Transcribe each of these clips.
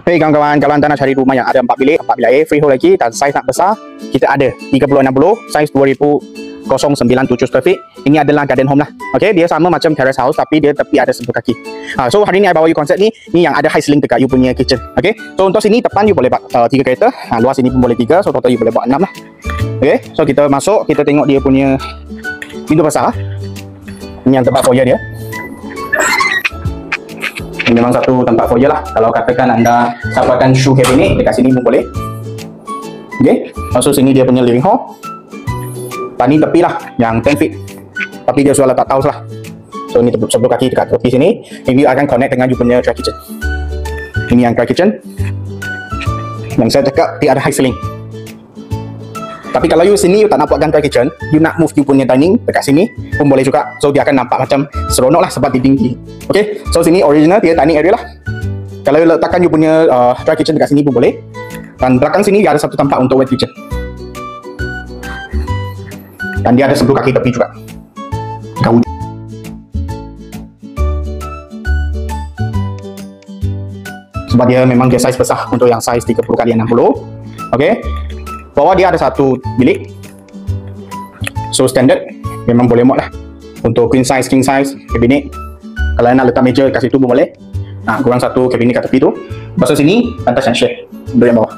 Hey kawan-kawan, kalau anda nak cari rumah yang ada 4 bilik air, freehold lagi dan saiz nak besar, kita ada 3060, saiz 2009 square feet. Ini adalah garden home lah. Okey, dia sama macam terrace house tapi dia tepi ada sebelah kaki. So hari ni I bawa you konsep ni yang ada high ceiling dekat you punya kitchen. Okey. So untuk sini depan you boleh buat 3 kereta. Luas sini pun boleh 3, so total you boleh buat 6 lah. Okey. So kita masuk, kita tengok dia punya pintu besar. Ini yang tempat foyer dia. Ini memang satu tempat foyer lah. Kalau katakan anda dapatkan shoe cabinet dekat sini pun boleh. Okey. Masuk sini dia punya living hall. Tadi tepi lah yang 10 feet. Tapi dia sudah letak tiles lah. So ini sebelum kaki dekat tepi sini. Ini akan connect dengan you punya dry kitchen. Ini yang dry kitchen. Yang saya cakap dia ada high ceiling. Tapi kalau you sini you tak nak buatkan dry kitchen, you nak move you punya dining dekat sini pun boleh juga. So dia akan nampak macam seronok lah sebab dia tinggi. Okay, so sini original dia dining area lah. Kalau you letakkan you punya dry kitchen dekat sini pun boleh. Dan belakang sini dia ada satu tempat untuk wet kitchen. Dan dia ada sebelah kaki tepi juga. Sebab dia memang dia saiz besar untuk yang saiz 30x60. Okay. Bawah dia ada satu bilik. So standard memang boleh muat lah. Untuk queen size, king size, cabinet. Kalau nak letak meja kat situ pun boleh. Kurang satu cabinet kat tepi tu. Pasal sini pantas yang share untuk yang bawah.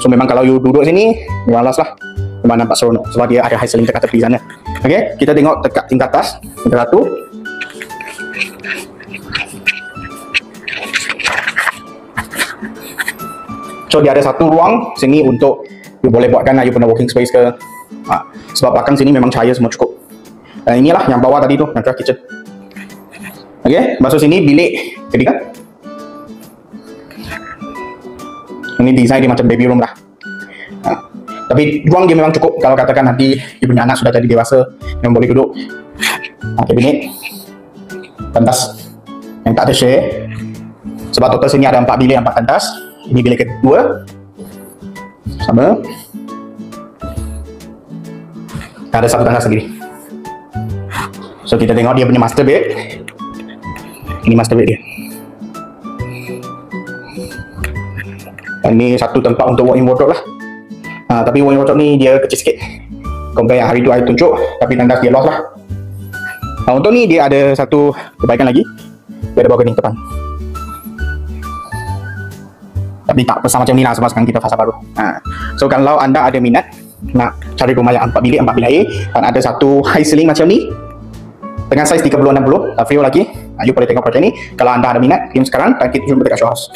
So memang kalau you duduk sini memang last lah. Memang nampak seronok sebab dia ada high ceiling dekat tepi sana. Okay, kita tengok dekat tingkat atas, tingkat 1. So dia ada satu ruang sini untuk you boleh buatkan you punya working space ke. Sebab belakang sini memang cahaya semua cukup. Dan inilah yang bawah tadi tu, yang dry kitchen. Okay, masuk sini bilik ketiga. Ini design dia macam baby room lah. Tapi ruang dia memang cukup. Kalau katakan nanti you punya anak sudah jadi dewasa, yang boleh duduk. Cabinet pentas yang tak ada share. Sebab total sini ada 4 bilik, 4 pentas. Ini bilik kedua. Sama. Ada satu pentas lagi. So kita tengok dia punya master bed. Ini master bed dia. Dan ini satu tempat untuk walk-in wardrobe lah. Tapi walk-in wardrobe ni dia kecil sikit compare yang hari tu saya tunjuk. Tapi tandas dia lost lah. Untuk ni dia ada satu kebaikan lagi. Dia ada balcony depan. Tapi tak besar macam ni lah sebab sekarang kita fasa baru. So kalau anda ada minat nak cari rumah yang 4 bilik air dan ada satu high ceiling macam ni dengan saiz 30x60 freehold lagi, you boleh tengok projek ni. Kalau anda ada minat, kirim sekarang dan kita jumpa dekat show house.